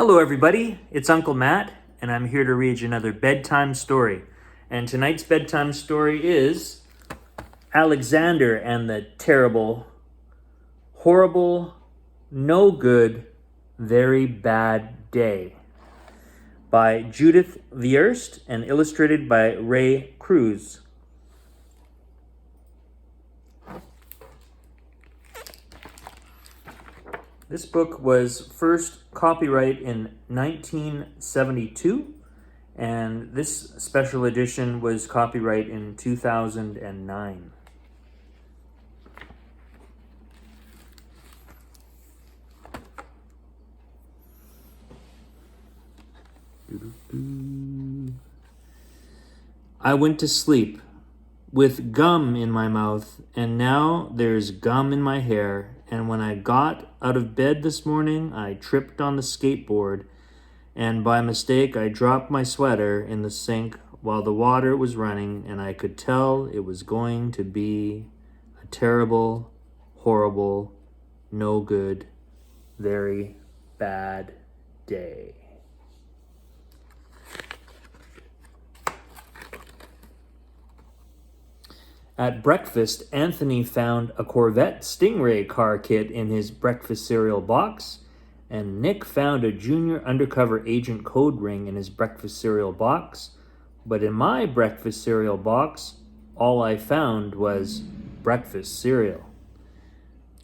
Hello, everybody. It's Uncle Matt, and I'm here to read you another bedtime story. And tonight's bedtime story is Alexander and the Terrible, Horrible, No Good, Very Bad Day by Judith Viorst and illustrated by Cruz. This book was first copyright in 1972, and this special edition was copyright in 2009. I went to sleep with gum in my mouth, and now there's gum in my hair. And when I got out of bed this morning, I tripped on the skateboard, and by mistake I dropped my sweater in the sink while the water was running, and I could tell it was going to be a terrible, horrible, no good, very bad day. At breakfast, Anthony found a Corvette Stingray car kit in his breakfast cereal box, and Nick found a junior undercover agent code ring in his breakfast cereal box. But in my breakfast cereal box, all I found was breakfast cereal.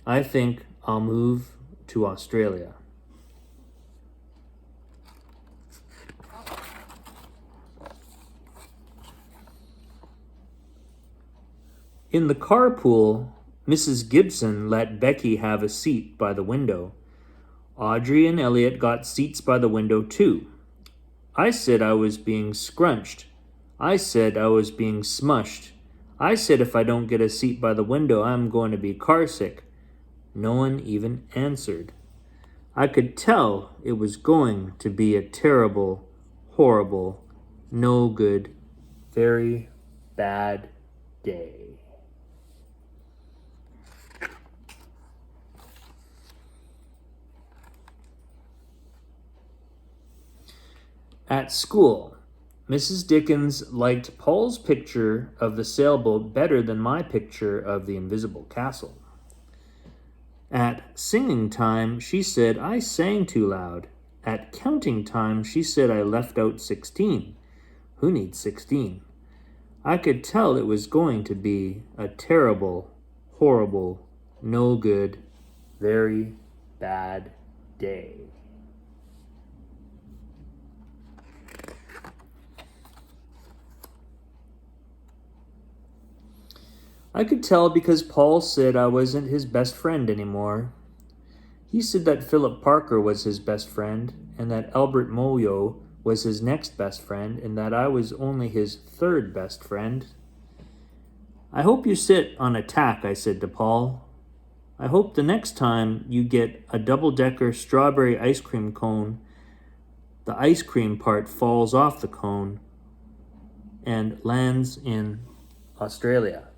I think I'll move to Australia. In the carpool, Mrs. Gibson let Becky have a seat by the window. Audrey and Elliot got seats by the window too. I said I was being scrunched. I said I was being smushed. I said if I don't get a seat by the window, I'm going to be carsick. No one even answered. I could tell it was going to be a terrible, horrible, no good, very bad day. At school, Mrs. Dickens liked Paul's picture of the sailboat better than my picture of the invisible castle. At singing time, she said I sang too loud. At counting time, she said I left out 16. Who needs 16? I could tell it was going to be a terrible, horrible, no good, very bad day. I could tell because Paul said I wasn't his best friend anymore. He said that Philip Parker was his best friend, and that Albert Moyo was his next best friend, and that I was only his third best friend. I hope you sit on a tack, I said to Paul. I hope the next time you get a double-decker strawberry ice cream cone, the ice cream part falls off the cone and lands in Australia.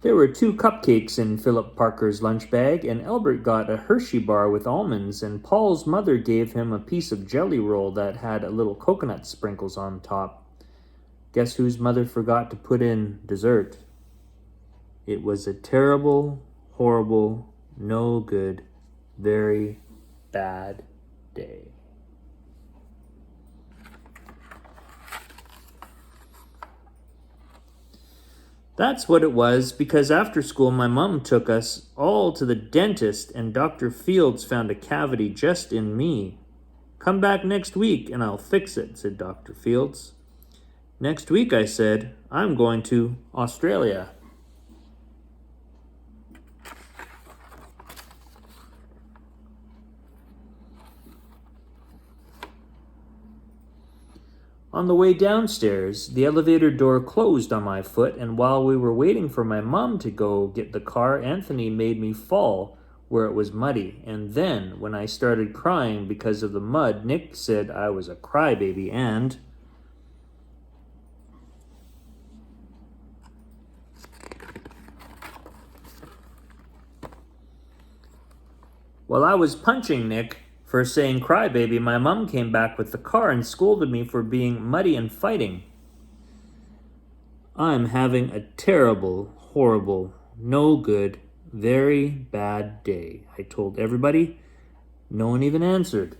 There were 2 cupcakes in Philip Parker's lunch bag, and Albert got a Hershey bar with almonds, and Paul's mother gave him a piece of jelly roll that had a little coconut sprinkles on top. Guess whose mother forgot to put in dessert? It was a terrible, horrible, no good, very bad day. That's what it was, because after school my mom took us all to the dentist, and Dr. Fields found a cavity just in me. Come back next week and I'll fix it, said Dr. Fields. Next week, I said, I'm going to Australia. On the way downstairs, the elevator door closed on my foot, and while we were waiting for my mom to go get the car, Anthony made me fall where it was muddy. And then, when I started crying because of the mud, Nick said I was a crybaby and... While I was punching Nick for saying crybaby, my mom came back with the car and scolded me for being muddy and fighting. I'm having a terrible, horrible, no good, very bad day, I told everybody. No one even answered.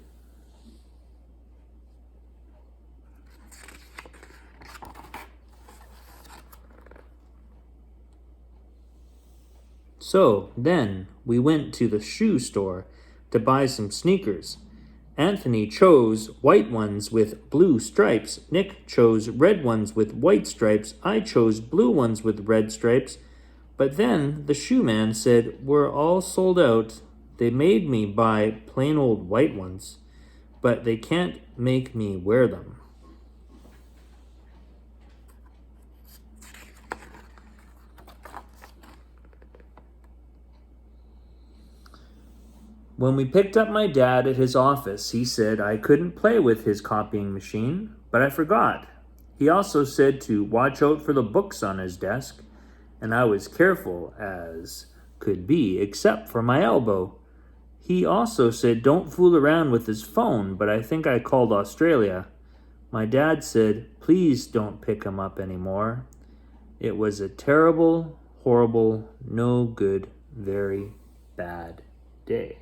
So then we went to the shoe store to buy some sneakers. Anthony chose white ones with blue stripes. Nick chose red ones with white stripes. I chose blue ones with red stripes. But then the shoe man said, "We're all sold out. They made me buy plain old white ones, but they can't make me wear them." When we picked up my dad at his office, he said I couldn't play with his copying machine, but I forgot. He also said to watch out for the books on his desk, and I was careful as could be, except for my elbow. He also said don't fool around with his phone, but I think I called Australia. My dad said, please don't pick him up anymore. It was a terrible, horrible, no good, very bad day.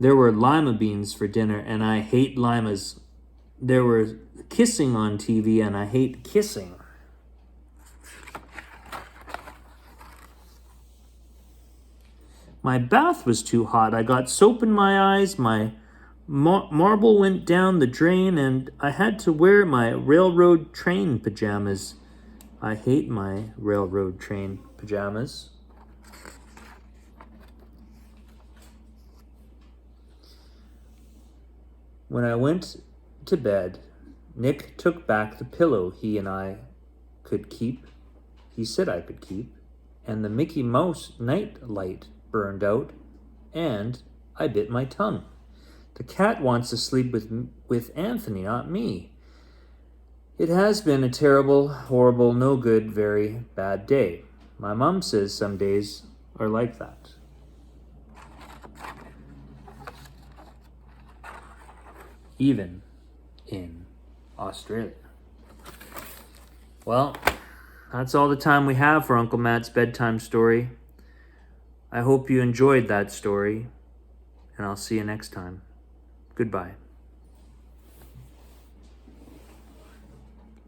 There were lima beans for dinner, and I hate limas. There were kissing on TV, and I hate kissing. My bath was too hot. I got soap in my eyes, my marble went down the drain, and I had to wear my railroad train pajamas. I hate my railroad train pajamas. When I went to bed, Nick took back the pillow he and I could keep. He said I could keep. And the Mickey Mouse night light burned out, and I bit my tongue. The cat wants to sleep with Anthony, not me. It has been a terrible, horrible, no good, very bad day. My mom says some days are like that. Even in Australia. Well, that's all the time we have for Uncle Matt's bedtime story. I hope you enjoyed that story, and I'll see you next time. Goodbye.